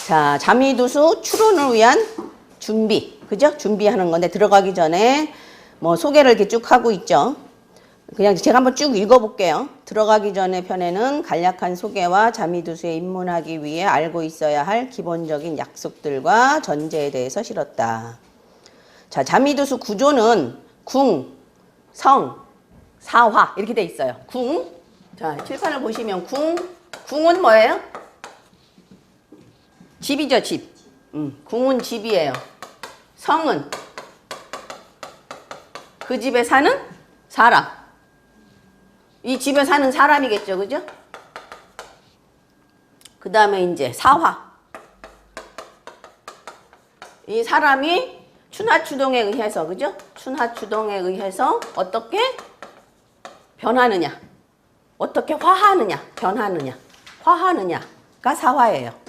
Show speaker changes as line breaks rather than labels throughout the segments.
자, 자미두수 추론을 위한 준비. 그죠? 준비하는 건데 들어가기 전에 뭐 소개를 이렇게 쭉 하고 있죠. 그냥 제가 한번 쭉 읽어볼게요. 들어가기 전에 편에는 간략한 소개와 자미두수에 입문하기 위해 알고 있어야 할 기본적인 약속들과 전제에 대해서 실었다. 자, 자미두수 구조는 궁, 성, 사화 이렇게 돼 있어요. 궁. 자, 칠판을 보시면 궁은 뭐예요? 집이죠, 집. 궁은 집이에요. 성은 그 집에 사는 사람. 이 집에 사는 사람이겠죠, 그죠? 그 다음에 이제 사화. 이 사람이 춘하추동에 의해서, 그죠? 춘하추동에 의해서 어떻게 변하느냐, 어떻게 화하느냐, 변하느냐, 화하느냐가 사화예요.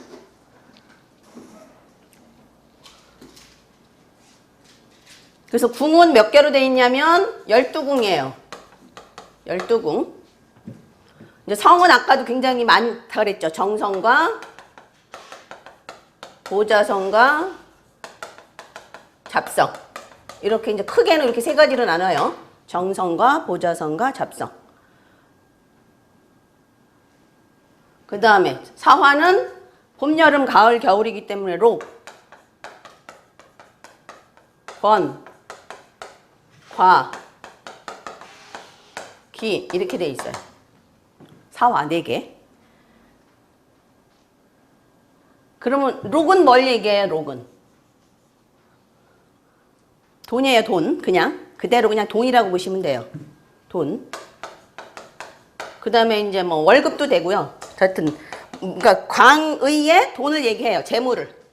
그래서 궁은 몇 개로 되어 있냐면 12궁이에요. 12궁. 이제 성은 아까도 굉장히 많다 그랬죠. 정성과 보자성과 잡성. 이렇게 이제 크게는 이렇게 세 가지로 나눠요. 정성과 보자성과 잡성. 그 다음에 사화는 봄, 여름, 가을, 겨울이기 때문에 록, 권, 과, 기 이렇게 돼 있어요. 사화 4개. 그러면 록은 뭘 얘기해요? 록은 돈이에요. 돈. 그냥 그대로 그냥 돈이라고 보시면 돼요. 돈. 그 다음에 이제 뭐 월급도 되고요. 하여튼 그러니까 광의의 돈을 얘기해요. 재물을.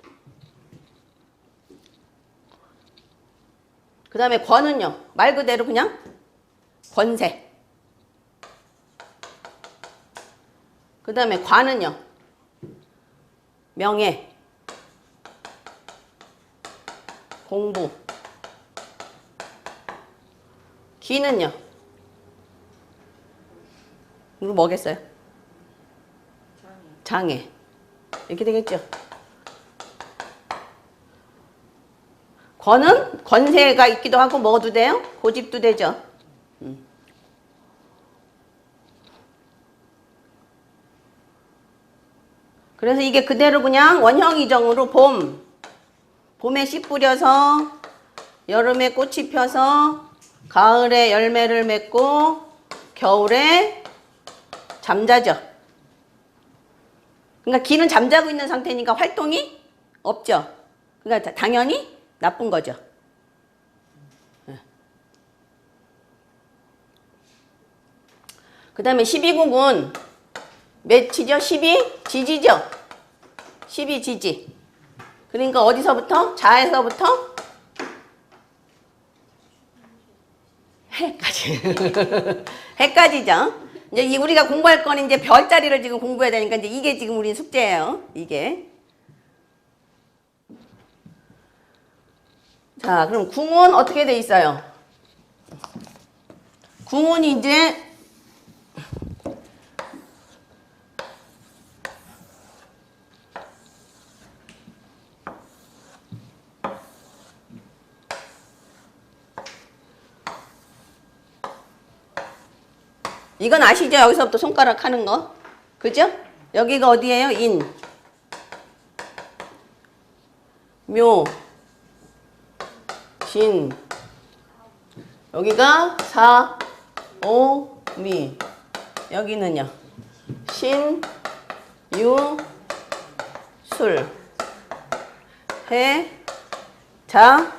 그 다음에 권은요. 말 그대로 그냥 권세. 그 다음에 관은요. 명예. 공부. 기는요. 이거 뭐겠어요? 장애. 이렇게 되겠죠. 권은 권세가 있기도 하고 뭐도 돼요? 고집도 되죠. 그래서 이게 그대로 그냥 원형이정으로 봄에 씨 뿌려서 여름에 꽃이 펴서 가을에 열매를 맺고 겨울에 잠자죠. 그러니까 기는 잠자고 있는 상태니까 활동이 없죠. 그러니까 당연히 나쁜 거죠. 그 다음에 12궁은 몇이죠? 12지지죠? 12지지. 그러니까 어디서부터? 자에서부터 해까지. 해까지죠. 이제 우리가 공부할 건 이제 별자리를 지금 공부해야 되니까 이제 이게 지금 우리 숙제예요. 이게. 자, 그럼 궁은 어떻게 돼 있어요? 궁은 이제 이건 아시죠? 여기서부터 손가락 하는 거. 그죠? 여기가 어디예요? 인, 묘, 진. 여기가 사, 오, 미. 여기는요. 신, 유, 술, 해, 자,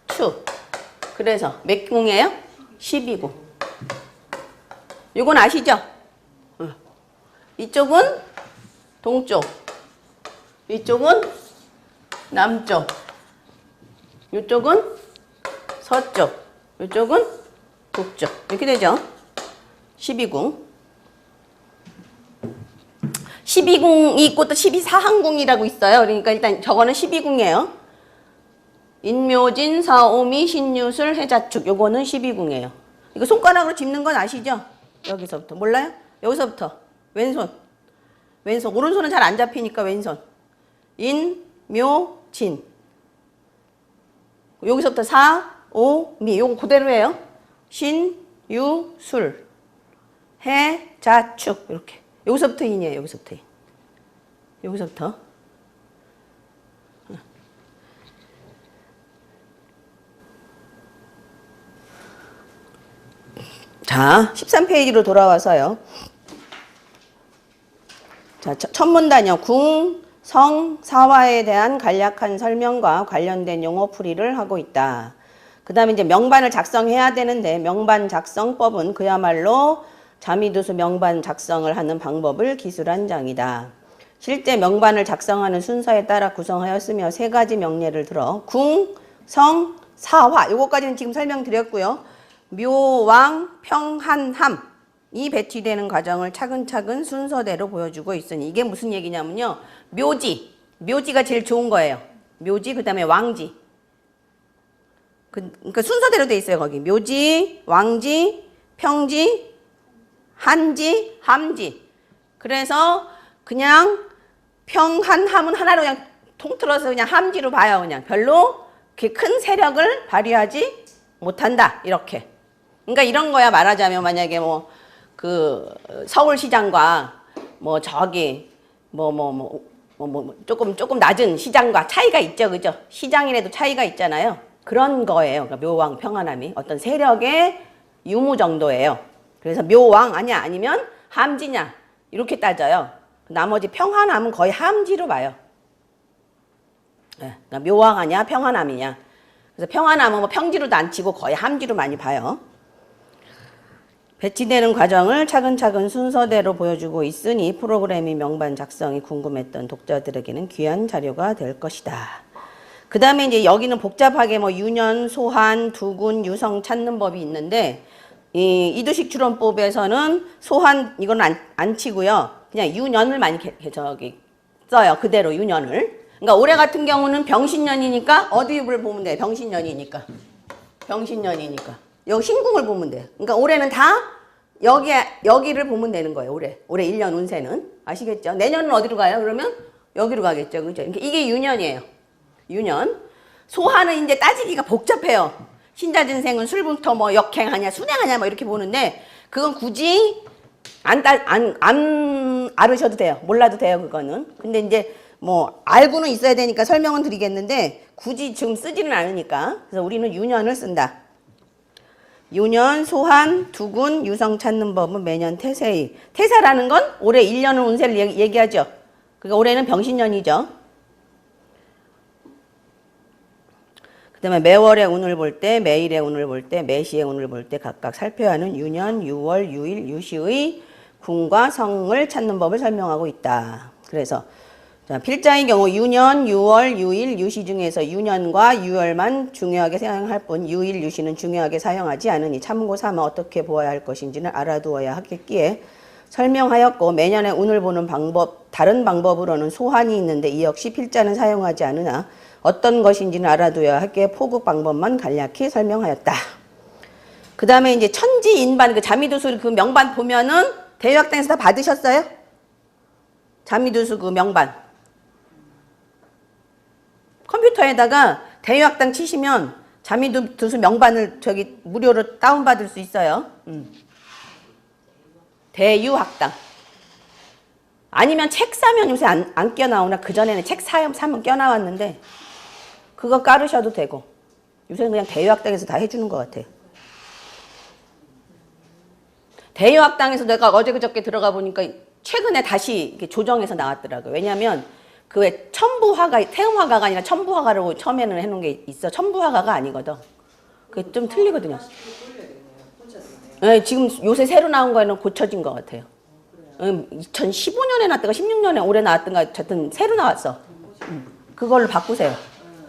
추. 그래서 몇 궁이에요? 12궁. 이건 아시죠? 이쪽은 동쪽, 이쪽은 남쪽, 이쪽은 서쪽, 이쪽은 북쪽. 이렇게 되죠? 12궁. 12궁이 있고 또 12사항궁이라고 있어요. 그러니까 일단 저거는 12궁이에요. 인묘진, 사오미, 신유술, 해자축. 요거는 12궁이에요. 이거 손가락으로 짚는 건 아시죠? 여기서부터. 몰라요? 여기서부터. 왼손. 왼손. 오른손은 잘 안 잡히니까 왼손. 인, 묘, 진. 여기서부터 사, 오, 미. 요거 그대로예요. 신, 유, 술. 해, 자, 축. 이렇게. 여기서부터 인이에요. 여기서부터 인. 여기서부터. 자, 13페이지로 돌아와서요. 자, 첫 문단이요. 궁, 성, 사화에 대한 간략한 설명과 관련된 용어 풀이를 하고 있다. 그 다음에 이제 명반을 작성해야 되는데 명반 작성법은 그야말로 자미두수 명반 작성을 하는 방법을 기술한 장이다. 실제 명반을 작성하는 순서에 따라 구성하였으며 세 가지 명례를 들어 궁, 성, 사화 요거까지는 지금 설명드렸고요. 묘, 왕, 평, 한, 함 이 배치되는 과정을 차근차근 순서대로 보여주고 있으니 이게 무슨 얘기냐면요. 묘지가 제일 좋은 거예요. 묘지 그 다음에 왕지 그러니까 순서대로 돼 있어요. 거기 묘지, 왕지, 평지, 한지, 함지. 그래서 그냥 평, 한, 함은 하나로 그냥 통틀어서 그냥 함지로 봐요. 그냥 별로 그렇게 큰 세력을 발휘하지 못한다. 이렇게. 그러니까 이런 거야. 말하자면 만약에 뭐 그 서울시장과 뭐 저기 조금 낮은 시장과 차이가 있죠. 그죠? 시장이라도 차이가 있잖아요. 그런 거예요. 그러니까 묘왕 평안함이 어떤 세력의 유무 정도예요. 그래서 묘왕 아니면 함지냐 이렇게 따져요. 나머지 평안함은 거의 함지로 봐요. 네, 그러니까 묘왕 아니야 평안함이냐. 그래서 평안함은 뭐 평지로도 안 치고 거의 함지로 많이 봐요. 배치되는 과정을 차근차근 순서대로 보여주고 있으니 프로그래밍 명반 작성이 궁금했던 독자들에게는 귀한 자료가 될 것이다. 그 다음에 이제 여기는 복잡하게 뭐 유년, 소환, 두군, 유성 찾는 법이 있는데 이 이두식 추론법에서는 소환 이건 안 치고요. 그냥 유년을 많이 써요. 그대로 유년을. 그러니까 올해 같은 경우는 병신년이니까 어디를 보면 돼? 병신년이니까. 여기 신궁을 보면 돼. 그러니까 올해는 다 여기를 보면 되는 거예요. 올해 1년 운세는. 아시겠죠? 내년은 어디로 가요? 그러면 여기로 가겠죠. 그죠? 그러니까 이게 유년이에요. 유년. 소화는 이제 따지기가 복잡해요. 신자진생은 술부터 뭐 역행하냐, 순행하냐 뭐 이렇게 보는데 그건 굳이 안 알으셔도 돼요. 몰라도 돼요. 그거는. 근데 이제 뭐 알고는 있어야 되니까 설명은 드리겠는데 굳이 지금 쓰지는 않으니까. 그래서 우리는 유년을 쓴다. 유년, 소환, 두군, 유성 찾는 법은 매년 태세의. 태사라는 건 올해 1년을 운세를 얘기하죠. 그러니까 올해는 병신년이죠. 그 다음에 매월의 운을 볼 때, 매일의 운을 볼 때, 매시의 운을 볼 때 각각 살펴야 하는 유년, 유월, 유일, 유시의 궁과 성을 찾는 법을 설명하고 있다. 그래서 자, 필자의 경우 유년, 유월, 유일, 유시 중에서 유년과 유월만 중요하게 사용할 뿐 유일, 유시는 중요하게 사용하지 않으니 참고 삼아 어떻게 보아야 할 것인지는 알아두어야 하겠기에 설명하였고 매년의 운을 보는 방법, 다른 방법으로는 소환이 있는데 이 역시 필자는 사용하지 않으나 어떤 것인지는 알아두어야 하기에 포국 방법만 간략히 설명하였다. 그 다음에 이제 천지인반, 그 자미두수 그 명반 보면은 대유학당에서 다 받으셨어요? 자미두수 그 명반. 컴퓨터에다가 대유학당 치시면 자미두수 명반을 저기 무료로 다운받을 수 있어요. 대유학당. 아니면 책 사면 요새 안 껴나오나 그전에는 책 사면 껴나왔는데 그거 깔으셔도 되고 요새는 그냥 대유학당에서 다 해주는 것 같아요. 대유학당에서 내가 어제 그저께 들어가 보니까 최근에 다시 이렇게 조정해서 나왔더라고요. 왜냐하면 그 왜 첨부화가 태음화가가 아니라 첨부화가로 처음에는 해놓은 게 있어. 첨부화가가 아니거든. 그게 좀 틀리거든요. 네, 지금 요새 새로 나온 거에는 고쳐진 것 같아요. 2015년에 나왔던가 16년에 올해 나왔던가 하여튼 새로 나왔어. 그걸로 바꾸세요.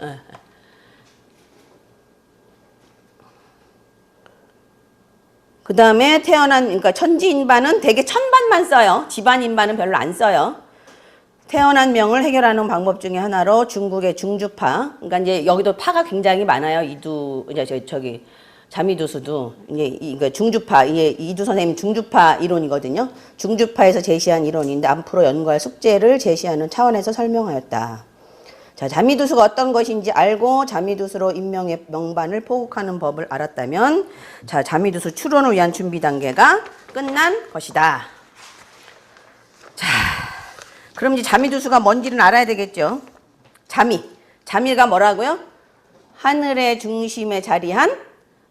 네. 그 다음에 그러니까 천지인반은 대개 천반만 써요. 집안인반은 별로 안 써요. 태어난 명을 해결하는 방법 중에 하나로 중국의 중주파, 그러니까 이제 여기도 파가 굉장히 많아요. 이제 저기 자미두수도 이게 중주파, 이두 선생님 중주파 이론이거든요. 중주파에서 제시한 이론인데 앞으로 연구할 숙제를 제시하는 차원에서 설명하였다. 자, 자미두수가 어떤 것인지 알고 자미두수로 인명의 명반을 포국하는 법을 알았다면 자, 자미두수 추론을 위한 준비 단계가 끝난 것이다. 자, 그럼 이제 자미두수가 뭔지는 알아야 되겠죠. 자미가 뭐라고요? 하늘의 중심에 자리한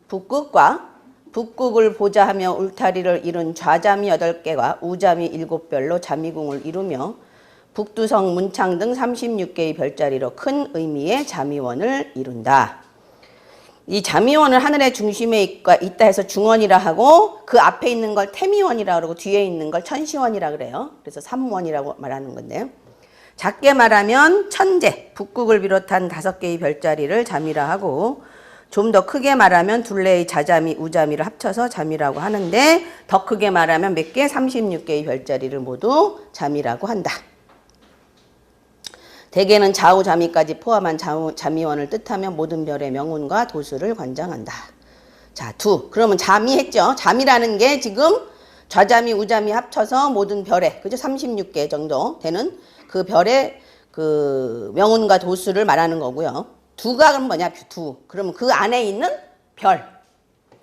북극과 북극을 보자 하며 울타리를 이룬 좌자미 8개와 우자미 7별로 자미궁을 이루며 북두성, 문창 등 36개의 별자리로 큰 의미의 자미원을 이룬다. 이 자미원을 하늘의 중심에 있다 해서 중원이라 하고 그 앞에 있는 걸 태미원이라 그러고 뒤에 있는 걸 천시원이라 그래요. 그래서 삼원이라고 말하는 건데요. 작게 말하면 천재, 북극을 비롯한 5개의 별자리를 자미라 하고 좀 더 크게 말하면 둘레의 자자미, 우자미를 합쳐서 자미라고 하는데 더 크게 말하면 몇 개? 36개의 별자리를 모두 자미라고 한다. 대개는 좌우자미까지 포함한 자미원을 뜻하며 모든 별의 명운과 도수를 관장한다. 자, 그러면 자미했죠. 자미라는 게 지금 좌자미, 우자미 합쳐서 모든 별의, 그죠? 36개 정도 되는 그 별의 그 명운과 도수를 말하는 거고요. 두가 그럼 뭐냐? 그러면 그 안에 있는 별.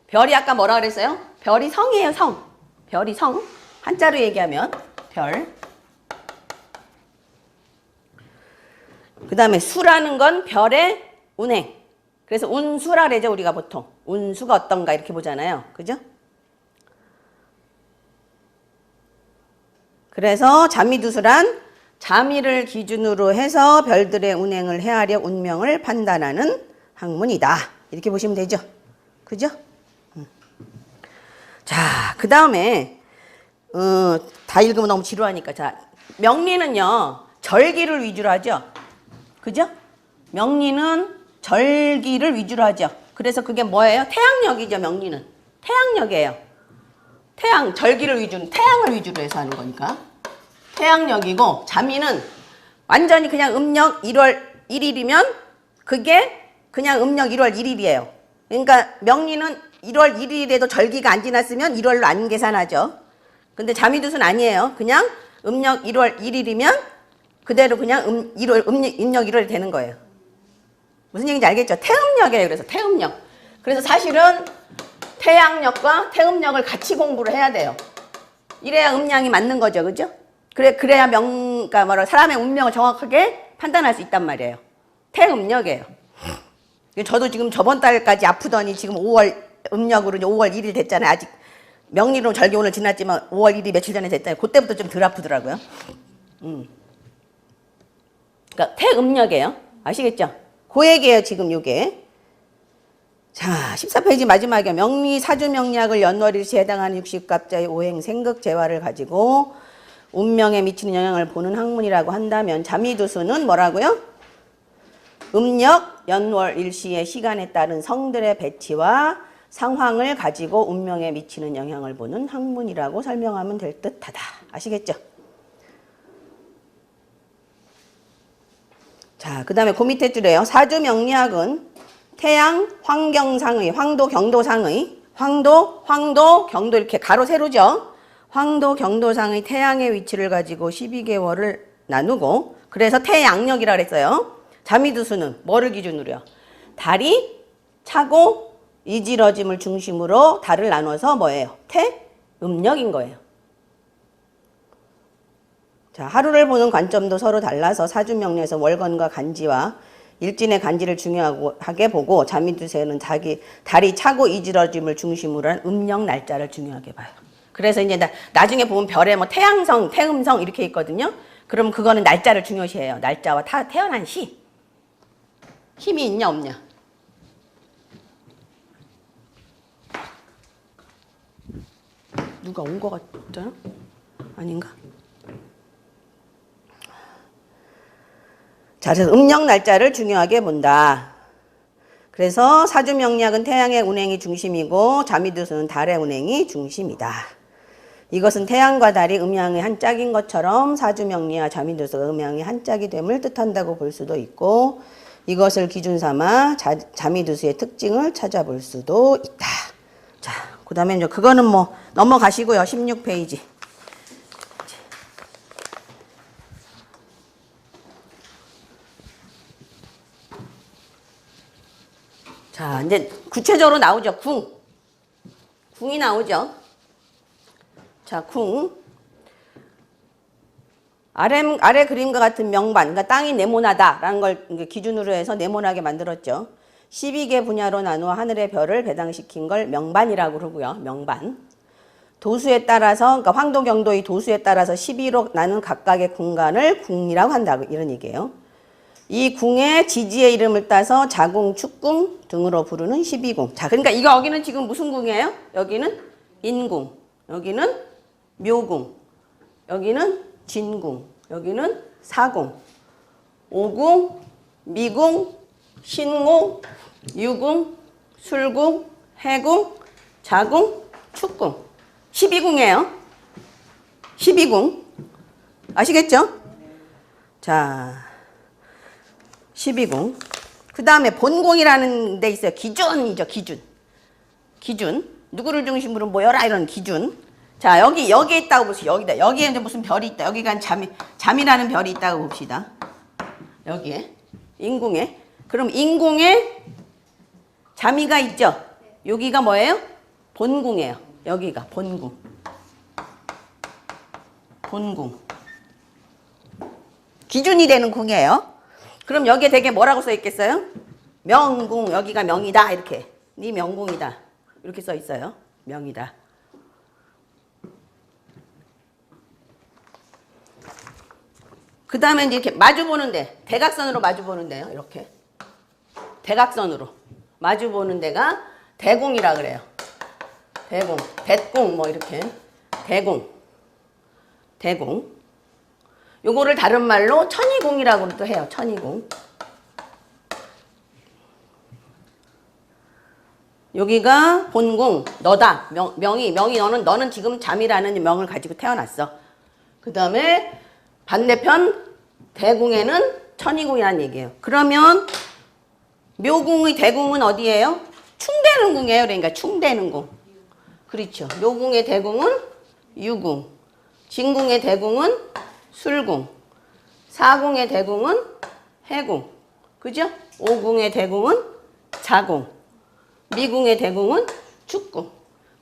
별이 아까 뭐라 그랬어요? 별이 성이에요, 성. 별이 성. 한자로 얘기하면 별. 그 다음에 수라는 건 별의 운행. 그래서 운수라 그러죠, 우리가 보통. 운수가 어떤가 이렇게 보잖아요. 그죠? 그래서 자미두수란 자미를 기준으로 해서 별들의 운행을 헤아려 운명을 판단하는 학문이다. 이렇게 보시면 되죠. 그죠? 자, 그 다음에 다 읽으면 너무 지루하니까. 자, 명리는요. 절기를 위주로 하죠. 그죠? 명리는 절기를 위주로 하죠. 그래서 그게 뭐예요? 태양력이죠, 명리는. 태양력이에요. 절기를 위주로, 태양을 위주로 해서 하는 거니까. 태양력이고, 자미는 완전히 그냥 음력 1월 1일이면 그게 그냥 음력 1월 1일이에요. 그러니까 명리는 1월 1일에도 절기가 안 지났으면 1월로 안 계산하죠. 근데 자미두수는 아니에요. 그냥 음력 1월 1일이면 그대로 그냥 음력 1월 되는 거예요. 무슨 얘기인지 알겠죠? 태음력이에요. 그래서 태음력. 그래서 사실은 태양력과 태음력을 같이 공부를 해야 돼요. 이래야 음량이 맞는 거죠. 그죠? 그래야 그러니까 사람의 운명을 정확하게 판단할 수 있단 말이에요. 태음력이에요. 저도 지금 저번 달까지 아프더니 지금 5월 음력으로 5월 1일 됐잖아요. 아직 명리로 절기 오늘 지났지만 5월 1일 며칠 전에 됐잖아요. 그때부터 좀 덜 아프더라고요. 그러니까 태음력이에요. 아시겠죠? 그 얘기예요, 지금 요게. 자, 14페이지 마지막에 명리 사주명리학을 연월일시에 해당하는 60갑자의 오행 생극 재화를 가지고 운명에 미치는 영향을 보는 학문이라고 한다면 자미두수는 뭐라고요? 음력 연월일시의 시간에 따른 성들의 배치와 상황을 가지고 운명에 미치는 영향을 보는 학문이라고 설명하면 될 듯하다. 아시겠죠? 자, 그 다음에 그 밑에 줄에요. 사주명리학은 태양, 환경상의, 황도, 경도상의, 황도, 경도 이렇게 가로 세로죠. 황도, 경도상의 태양의 위치를 가지고 12개월을 나누고 그래서 태양력이라 그랬어요. 자미두수는 뭐를 기준으로요? 달이 차고 이지러짐을 중심으로 달을 나눠서 뭐예요? 태음력인 거예요. 자, 하루를 보는 관점도 서로 달라서 사주명리에서 월건과 간지와 일진의 간지를 중요하게 보고 자미두수에는 달이 차고 이지러짐을 중심으로 한 음력 날짜를 중요하게 봐요. 그래서 이제 나중에 보면 별에 뭐 태양성, 태음성 이렇게 있거든요. 그럼 그거는 날짜를 중요시해요. 날짜와 태어난 시. 힘이 있냐 없냐. 누가 온 것 같잖아? 아닌가? 자, 그래서 음력 날짜를 중요하게 본다. 그래서 사주명리학은 태양의 운행이 중심이고 자미두수는 달의 운행이 중심이다. 이것은 태양과 달이 음양의 한 짝인 것처럼 사주명리와 자미두수가 음양의 한 짝이 됨을 뜻한다고 볼 수도 있고 이것을 기준 삼아 자미두수의 특징을 찾아볼 수도 있다. 자, 그 다음에 이제 그거는 뭐 넘어가시고요. 16페이지. 자, 이제 구체적으로 나오죠. 궁이 나오죠. 자, 궁. 아래 그림과 같은 명반, 그러니까 땅이 네모나다라는 걸 기준으로 해서 네모나게 만들었죠. 12개 분야로 나누어 하늘의 별을 배당시킨 걸 명반이라고 그러고요. 명반. 도수에 따라서, 그러니까 황도, 경도의 도수에 따라서 12로 나눈 각각의 궁간을 궁이라고 한다. 이런 얘기예요. 이 궁의 지지의 이름을 따서 자궁, 축궁 등으로 부르는 12궁. 자, 그러니까 여기는 지금 무슨 궁이에요? 여기는 인궁, 여기는 묘궁, 여기는 진궁, 여기는 사궁, 오궁, 미궁, 신궁, 유궁, 술궁, 해궁, 자궁, 축궁. 12궁이에요. 12궁. 아시겠죠? 자, 12궁. 그 다음에 본궁이라는 데 있어요. 기준이죠, 기준. 누구를 중심으로 모여라, 이런 기준. 자, 여기에 있다고 보시죠. 여기에 이제 무슨 별이 있다. 여기가 잠이라는 별이 있다고 봅시다. 여기에. 인궁에. 그럼 인궁에 잠이가 있죠? 여기가 뭐예요? 본궁이에요. 여기가 본궁. 기준이 되는 궁이에요. 그럼 여기에 되게 뭐라고 써 있겠어요? 명궁, 여기가 명이다, 이렇게. 네 명궁이다. 이렇게 써 있어요. 명이다. 그 다음에 이제 이렇게 마주보는데, 대각선으로 마주보는데요. 이렇게. 대각선으로 마주보는 데가 대궁이라 그래요. 대궁, 대궁, 뭐 이렇게. 대궁. 요거를 다른 말로 천이궁이라고도 해요. 천이궁. 여기가 본궁, 너다. 명이 너는 지금 잠이라는 명을 가지고 태어났어. 그 다음에 반대편 대궁에는 천이궁이라는 얘기예요. 그러면 묘궁의 대궁은 어디예요? 충대는 궁이에요. 그러니까 충대는 궁. 그렇죠. 묘궁의 대궁은 유궁. 진궁의 대궁은 술궁. 사궁의 대궁은 해궁. 그죠? 오궁의 대궁은 자궁. 미궁의 대궁은 축궁.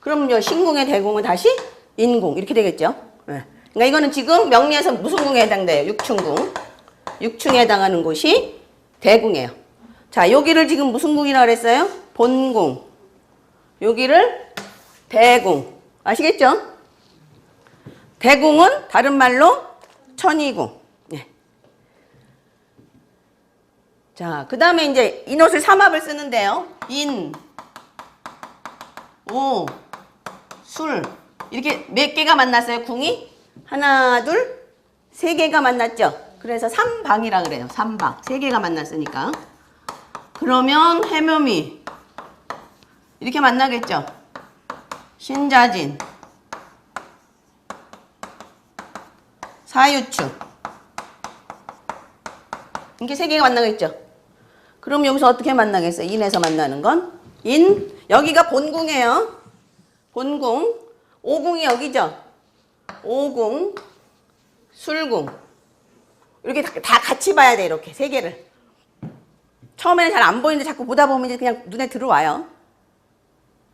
그럼요, 신궁의 대궁은 다시 인궁. 이렇게 되겠죠? 네. 그러니까 이거는 지금 명리에서 무슨 궁에 해당돼요? 육충궁. 육충에 해당하는 곳이 대궁이에요. 자, 여기를 지금 무슨 궁이라고 그랬어요? 본궁. 여기를 대궁. 아시겠죠? 대궁은 다른 말로 천이궁. 네. 자, 그 다음에 이제 인옷을 삼합을 쓰는데요. 인, 오, 술. 이렇게 몇 개가 만났어요, 궁이? 하나, 둘, 세 개가 만났죠? 그래서 삼방이라 그래요. 삼방. 세 개가 만났으니까. 그러면 해묘미. 이렇게 만나겠죠? 신자진. 사유축. 이렇게 세 개가 만나겠죠? 그럼 여기서 어떻게 만나겠어요? 인에서 만나는 건? 인, 여기가 본궁이에요. 본궁. 오궁이 여기죠? 오궁, 술궁. 이렇게 다 같이 봐야 돼, 이렇게. 세 개를. 처음에는 잘 안 보이는데 자꾸 보다 보면 이제 그냥 눈에 들어와요.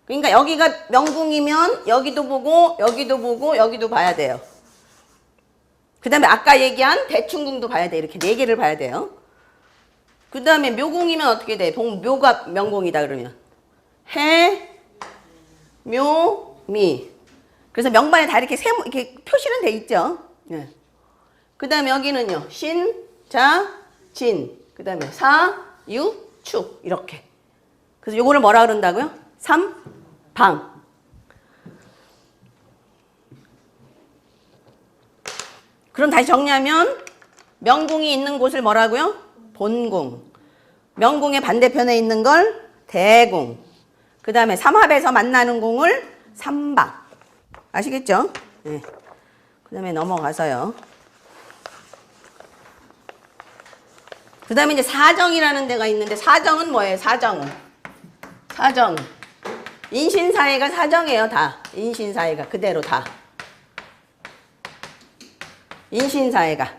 그러니까 여기가 명궁이면 여기도 보고, 여기도 보고, 여기도 봐야 돼요. 그 다음에 아까 얘기한 대충궁도 봐야 돼. 이렇게 네 개를 봐야 돼요. 그 다음에 묘궁이면 어떻게 돼? 묘가 명궁이다 그러면. 해, 묘, 미. 그래서 명반에 다 이렇게 표시는 돼 있죠. 네. 그 다음에 여기는요. 신, 자, 진. 그 다음에 사, 유, 축. 이렇게. 그래서 요거를 뭐라 그런다고요? 삼방. 그럼 다시 정리하면 명궁이 있는 곳을 뭐라고요? 본궁. 명궁의 반대편에 있는 걸 대궁. 그 다음에 삼합에서 만나는 궁을 삼방. 아시겠죠? 네. 그 다음에 넘어가서요. 그 다음에 이제 사정이라는 데가 있는데 사정은 뭐예요? 사정은. 사정. 인신사회가 사정이에요, 다. 인신사회가 그대로 다. 인신사회가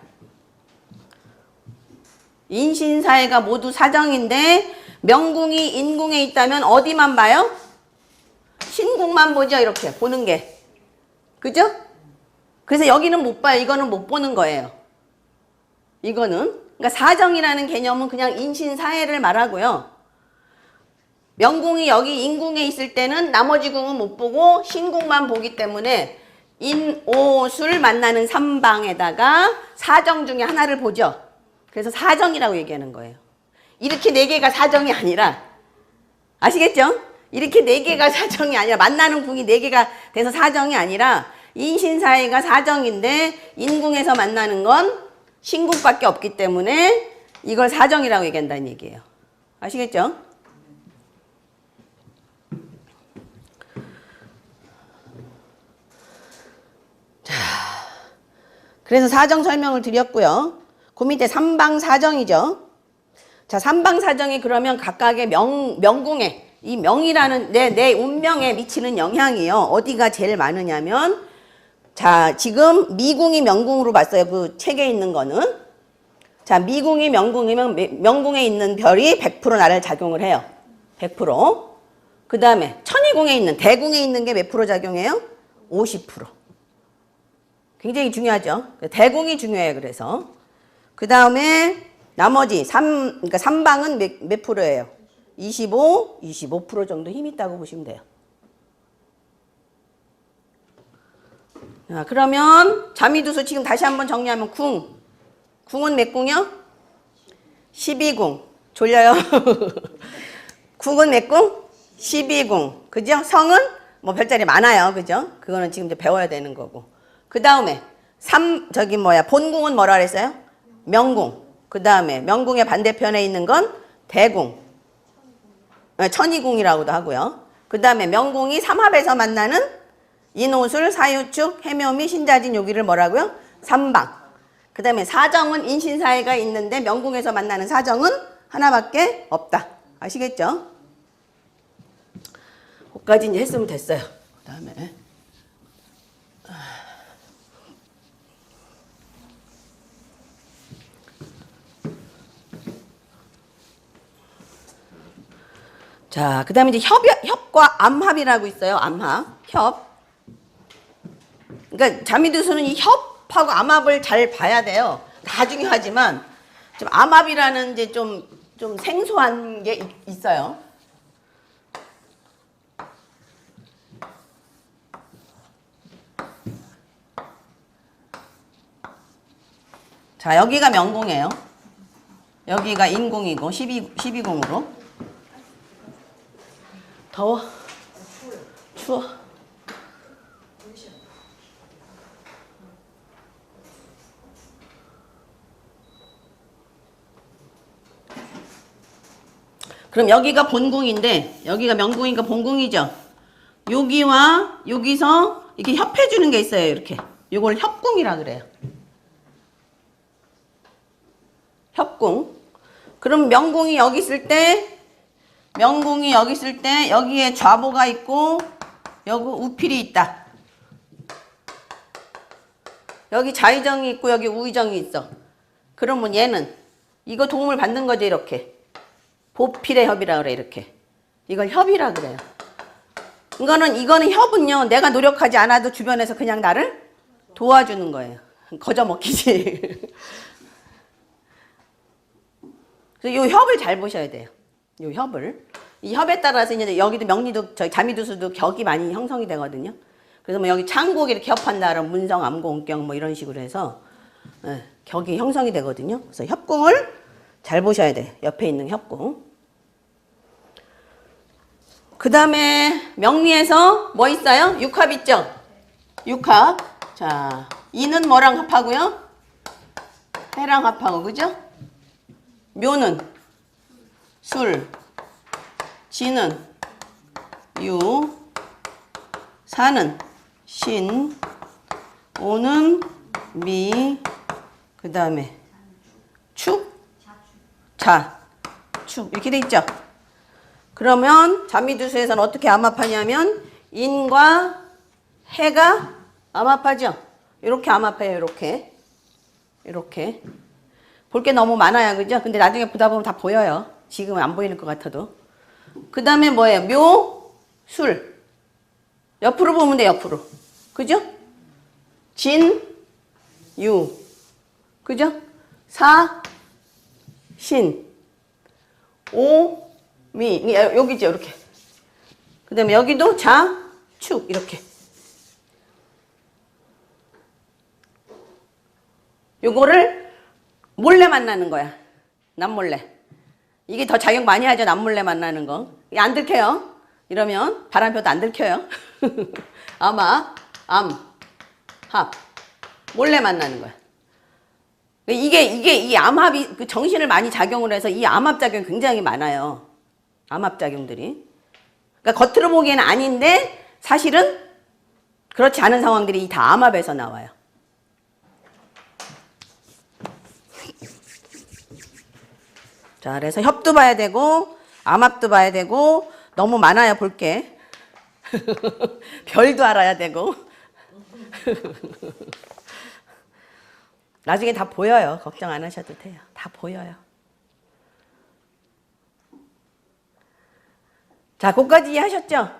모두 사정인데 명궁이 인궁에 있다면 어디만 봐요? 신궁만 보죠. 이렇게 보는 게. 그죠? 그래서 여기는 못 봐요. 이거는 못 보는 거예요. 이거는. 그러니까 사정이라는 개념은 그냥 인신사해를 말하고요. 명궁이 여기 인궁에 있을 때는 나머지 궁은 못 보고 신궁만 보기 때문에 인오술 만나는 삼방에다가 사정 중에 하나를 보죠. 그래서 사정이라고 얘기하는 거예요. 이렇게 네 개가 사정이 아니라, 아시겠죠? 이렇게 네 개가 사정이 아니라, 만나는 궁이 네 개가 돼서 사정이 아니라 인신사해가 사정인데 인궁에서 만나는 건 신궁밖에 없기 때문에 이걸 사정이라고 얘기한다는 얘기예요. 아시겠죠? 자, 그래서 사정 설명을 드렸고요. 그 밑에 삼방사정이죠. 자, 삼방사정이 그러면 각각의 명궁에, 이 명이라는 내 운명에 미치는 영향이요. 어디가 제일 많으냐면, 자, 지금 미궁이 명궁으로 봤어요. 그 책에 있는 거는. 자, 미궁이 명궁이면 명궁에 있는 별이 100% 나를 작용을 해요. 100%. 그 다음에 천이궁에 있는, 대궁에 있는 게 몇 프로 작용해요? 50%. 굉장히 중요하죠. 대궁이 중요해요. 그래서. 그 다음에 나머지 그러니까 삼방은 몇 프로예요? 25% 정도 힘 있다고 보시면 돼요. 자, 그러면 자미두수 지금 다시 한번 정리하면 궁은 몇 궁이요? 12궁. 졸려요? 궁은 몇 궁? 12궁. 그죠? 성은 뭐 별자리 많아요. 그죠? 그거는 지금 이제 배워야 되는 거고. 그 다음에 본궁은 뭐라 그랬어요? 명궁. 그 다음에 명궁의 반대편에 있는 건 대궁. 천이궁이라고도 하고요. 그 다음에 명궁이 삼합에서 만나는 인오술, 사유축, 해묘미, 신자진 여기를 뭐라고요? 삼방. 그 다음에 사정은 인신사해가 있는데 명궁에서 만나는 사정은 하나밖에 없다. 아시겠죠? 거기까지 이제 했으면 됐어요. 그 다음에 자, 그 다음에 이제 협과 암합이라고 있어요. 암합, 협. 그러니까 자미두수는 이 협하고 암합을 잘 봐야 돼요. 다 중요하지만 좀 암합이라는 이제 좀 생소한 게 있어요. 자, 여기가 명궁이에요. 여기가 인궁이고 12궁으로. 더워? 추워? 그럼 여기가 본궁인데 여기가 명궁이니까 본궁이죠. 여기와 여기서 이렇게 협해주는 게 있어요. 이렇게. 이걸 협궁이라 그래요. 협궁. 그럼 명궁이 여기 있을 때 여기에 좌보가 있고 여기 우필이 있다. 여기 좌의정이 있고 여기 우의정이 있어. 그러면 얘는 이거 도움을 받는 거죠. 이렇게. 보필의 협이라 그래. 이렇게. 이걸 협이라 그래요. 이거는 협은요. 내가 노력하지 않아도 주변에서 그냥 나를 도와주는 거예요. 거저먹히지. 그래서 이 협을 잘 보셔야 돼요. 이 협을. 이 협에 따라서 이제 여기도 명리도 저희 자미두수도 격이 많이 형성이 되거든요. 그래서 뭐 여기 창곡 이렇게 협한다 그러면 문성, 암고, 온경 뭐 이런 식으로 해서 격이 형성이 되거든요. 그래서 협궁을 잘 보셔야 돼. 옆에 있는 협궁. 그 다음에 명리에서 뭐 있어요? 육합 있죠? 육합. 자, 이는 뭐랑 합하고요? 해랑 합하고, 그죠? 묘는 술, 지는 유, 사는 신, 오는 미, 그 다음에 축, 자, 축 이렇게 돼 있죠? 그러면 자미두수에서는 어떻게 암합하냐면 인과 해가 암합하죠? 이렇게 암합해요. 이렇게 볼 게 너무 많아요. 그죠? 근데 나중에 보다 보면 다 보여요. 지금은 안 보이는 것 같아도. 그 다음에 뭐예요? 묘, 술. 옆으로 보면 돼, 옆으로. 그죠? 진, 유. 그죠? 사, 신. 오, 미. 여기죠, 이렇게. 그 다음에 여기도 자, 축. 이렇게. 요거를 몰래 만나는 거야. 남몰래. 이게 더 작용 많이 하죠. 남몰래 만나는 거. 이게 안 들켜요. 이러면 바람표도 안 들켜요. 아마, 암, 합. 몰래 만나는 거야. 이 암합이 그 정신을 많이 작용을 해서 이 암합작용이 굉장히 많아요. 암합작용들이. 그러니까 겉으로 보기에는 아닌데 사실은 그렇지 않은 상황들이 다 암합에서 나와요. 자, 그래서 협도 봐야 되고 암합도 봐야 되고 너무 많아요, 볼 게. 별도 알아야 되고. 나중에 다 보여요. 걱정 안 하셔도 돼요. 다 보여요. 자, 그거까지 이해하셨죠?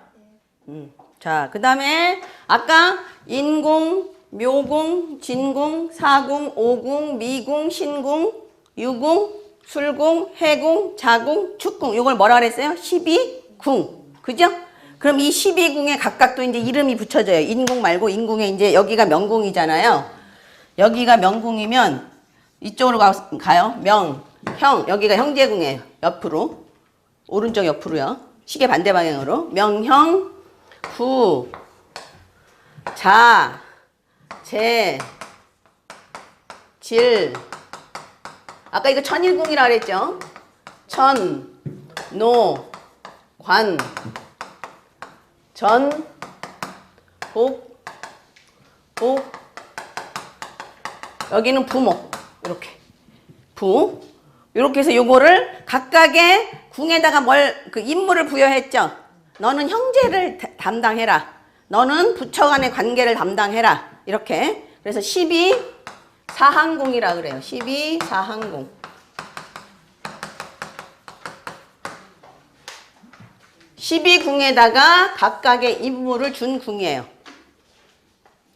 자, 그 다음에 아까 인공, 묘공, 진공, 사공, 오공, 미공, 신공, 유공, 술공, 해공, 자공, 축공. 이걸 뭐라 그랬어요? 12궁. 그죠? 그럼 이 12궁에 각각 또 이제 이름이 붙여져요. 인공 말고 인공에 이제 여기가 명궁이잖아요. 여기가 명궁이면 이쪽으로 가요. 명, 형. 여기가 형제궁이에요. 옆으로. 오른쪽 옆으로요. 시계 반대 방향으로. 명형, 후, 자, 재, 질. 아까 이거 천일궁이라 그랬죠? 천, 노, 관, 전, 복, 복. 여기는 부목. 이렇게. 부. 이렇게 해서 요거를 각각의 궁에다가 그 임무를 부여했죠. 너는 형제를 담당해라. 너는 부처 간의 관계를 담당해라. 이렇게. 그래서 12사항궁이라 그래요. 12사항궁. 12궁에다가 각각의 임무를 준 궁이에요.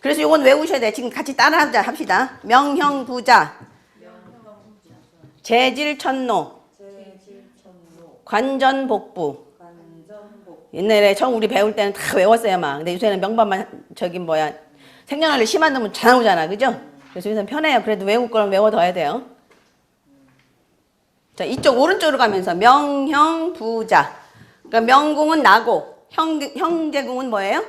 그래서 이건 외우셔야 돼요. 지금 같이 따라 합시다. 명형부자, 재질천노, 관전복부. 옛날에 처음 우리 배울 때는 다 외웠어요, 막. 근데 요새는 명반만 생년월일 심한 놈은 잘 나오잖아, 그죠? 그래서 요새는 편해요. 그래도 외울 거는 외워둬야 돼요. 자, 이쪽 오른쪽으로 가면서 명형부자. 그러니까 명궁은 나고, 형제궁은 뭐예요?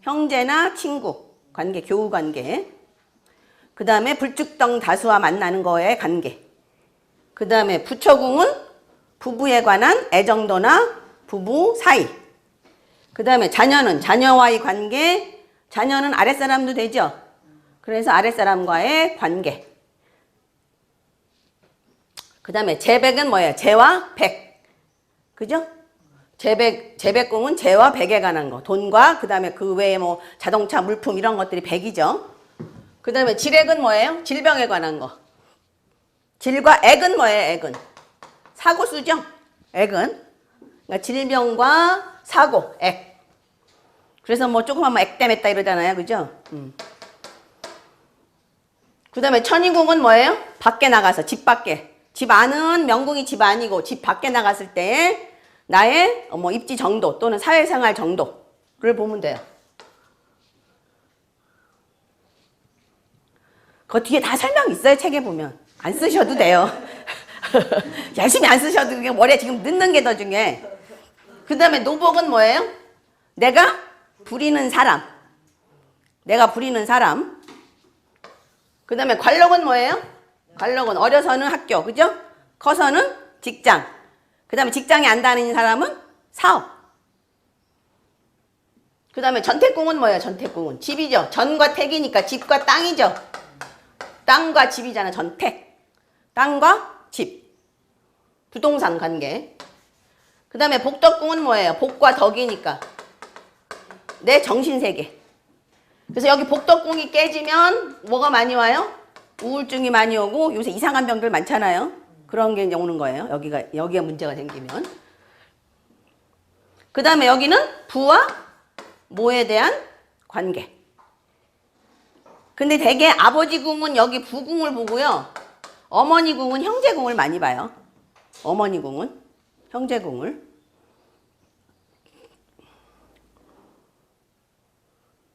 형제나 친구 관계, 교우 관계. 그 다음에 불특정 다수와 만나는 거에 관계. 그 다음에 부처궁은 부부에 관한 애정도나 부부 사이. 그 다음에 자녀는 자녀와의 관계, 자녀는 아랫사람도 되죠. 그래서 아랫사람과의 관계. 그 다음에 재백은 뭐예요? 재와 백. 그죠? 재백궁은 재와 백에 관한 거. 돈과 그 다음에 그 외에 뭐 자동차, 물품 이런 것들이 백이죠. 그 다음에 질액은 뭐예요? 질병에 관한 거. 질과 액은 뭐예요? 액은 사고수죠. 액은 그러니까 질병과 사고, 액. 그래서 뭐 조금 하면 액땜했다 이러잖아요, 그죠? 그 다음에 천인궁은 뭐예요? 밖에 나가서 집 밖에. 집 안은 명궁이 집 안이고 집 밖에 나갔을 때 나의 뭐 입지 정도 또는 사회생활 정도를 보면 돼요. 그 뒤에 다 설명 있어요. 책에 보면. 안 쓰셔도 돼요. 열심히 안 쓰셔도 그게 머리에 지금 넣는 게 더 중요해. 그 다음에 노복은 뭐예요? 내가 부리는 사람. 내가 부리는 사람. 그 다음에 관록은 뭐예요? 관록은 어려서는 학교, 그죠? 커서는 직장. 그 다음에 직장에 안 다니는 사람은 사업. 그 다음에 전택궁은 뭐예요? 전택궁은 집이죠. 전과 택이니까 집과 땅이죠. 땅과 집이잖아. 전택. 땅과 집. 부동산 관계. 그 다음에 복덕궁은 뭐예요? 복과 덕이니까 내 정신세계. 그래서 여기 복덕궁이 깨지면 뭐가 많이 와요? 우울증이 많이 오고 요새 이상한 병들 많잖아요. 그런 게 이제 오는 거예요. 여기가 문제가 생기면. 그 다음에 여기는 부와 모에 대한 관계. 근데 대개 아버지 궁은 여기 부궁을 보고요. 어머니 궁은 형제궁을 많이 봐요. 어머니 궁은 형제궁을.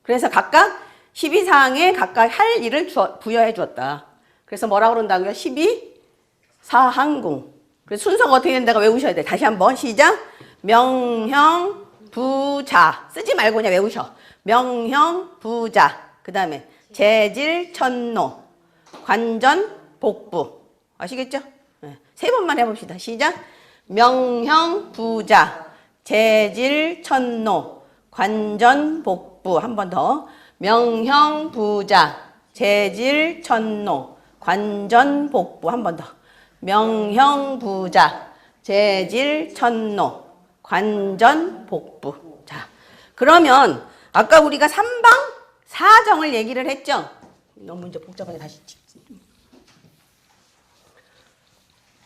그래서 각각 12사항에 각각 할 일을 부여해 주었다. 그래서 뭐라고 그런다고요? 12사항궁. 그래서 순서가 어떻게 된다가 외우셔야 돼. 다시 한번 시작. 명형, 부자. 쓰지 말고 그냥 외우셔. 명형, 부자. 그 다음에 재질, 천노, 관전, 복부. 아시겠죠? 네. 3번만 해봅시다. 시작. 명형, 부자, 재질, 천노, 관전, 복부. 한 번 더. 명형, 부자, 재질, 천노, 관전, 복부. 한 번 더. 명형, 부자, 재질, 천노, 관전, 복부. 자, 그러면 아까 우리가 3방 4정을 얘기를 했죠? 너무 이제 복잡하게 다시 찍지.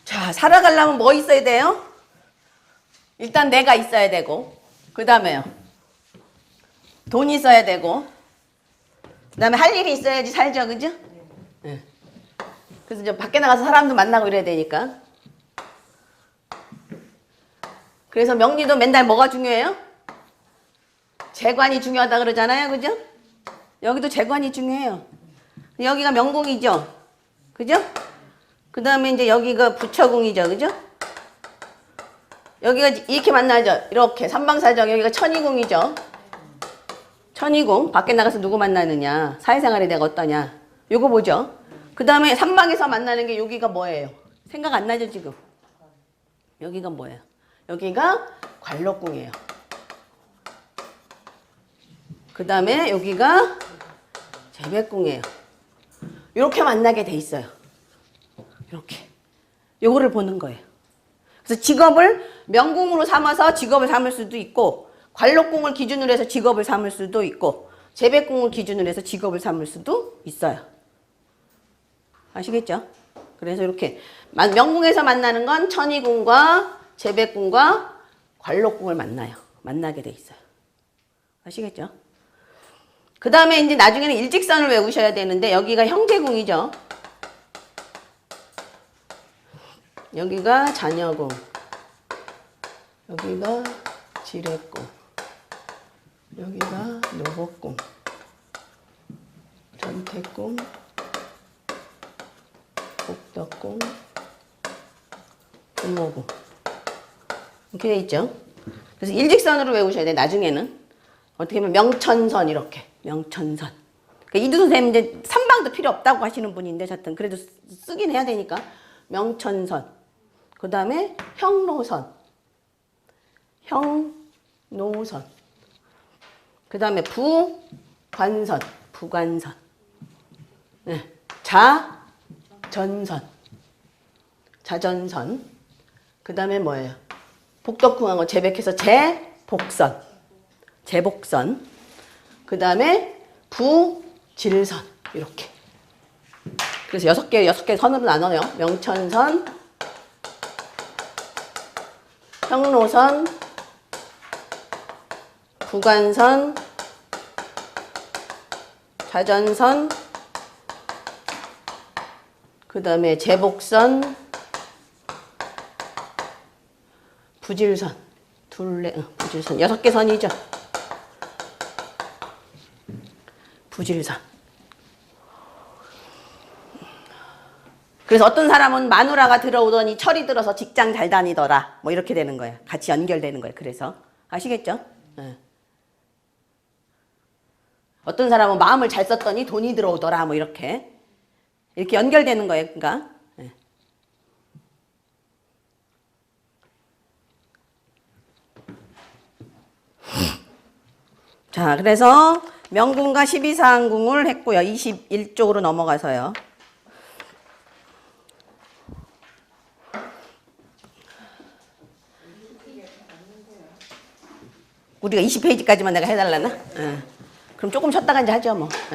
자, 살아가려면 뭐 있어야 돼요? 일단 내가 있어야 되고, 그 다음에요. 돈이 있어야 되고, 그 다음에 할 일이 있어야지 살죠, 그죠? 네. 그래서 이제 밖에 나가서 사람도 만나고 이래야 되니까. 그래서 명리도 맨날 뭐가 중요해요? 재관이 중요하다 그러잖아요, 그죠? 여기도 재관이 중요해요. 여기가 명궁이죠, 그죠? 그 다음에 이제 여기가 부처궁이죠, 그죠? 여기가 이렇게 만나죠, 이렇게 삼방사정. 여기가 천이궁이죠. 천이궁. 밖에 나가서 누구 만나느냐, 사회생활에 내가 어떠냐, 요거 보죠. 그 다음에 삼방에서 만나는 게 여기가 뭐예요? 생각 안 나죠, 지금? 여기가 뭐예요? 여기가 관록궁이에요. 그 다음에 여기가 재백궁이에요. 이렇게 만나게 돼 있어요. 이렇게. 요거를 보는 거예요. 그래서 직업을 명궁으로 삼아서 직업을 삼을 수도 있고, 관록궁을 기준으로 해서 직업을 삼을 수도 있고, 재백궁을 기준으로 해서 직업을 삼을 수도 있어요. 아시겠죠? 그래서 이렇게 명궁에서 만나는 건 천이궁과 재백궁과 관록궁을 만나게 돼 있어요. 아시겠죠? 그 다음에 이제 나중에는 일직선을 외우셔야 되는데, 여기가 형제궁이죠. 여기가 자녀궁, 여기가 지례궁, 여기가 노복궁, 전태궁, 복덕궁, 부모궁. 이렇게 돼 있죠. 그래서 일직선으로 외우셔야 돼. 나중에는 어떻게 보면 명천선, 이렇게 명천선. 그러니까 이두 선생님 이제 3방도 필요 없다고 하시는 분인데, 하여튼 그래도 쓰긴 해야 되니까 명천선. 그 다음에 형로선, 형노선. 그 다음에 부관선, 부관선. 네. 자전선, 자전선. 그 다음에 뭐예요? 복덕궁하고 재백해서 재복선, 재복선. 그 다음에 부질선, 이렇게. 그래서 6개 선으로 나눠요. 명천선, 형로선, 부관선, 자전선, 그 다음에 재복선, 부질선. 부질선. 6개 선이죠. 부질선. 그래서 어떤 사람은 마누라가 들어오더니 철이 들어서 직장 잘 다니더라, 뭐 이렇게 되는 거예요. 같이 연결되는 거예요. 그래서 아시겠죠? 네. 어떤 사람은 마음을 잘 썼더니 돈이 들어오더라, 뭐 이렇게 연결되는 거예요. 그러니까 네. 자, 그래서 명궁과 12사항궁을 했고요. 21쪽으로 넘어가서요. 우리가 20페이지까지만 내가 해달라나? 그럼 조금 쉬었다가 이제 하죠, 뭐.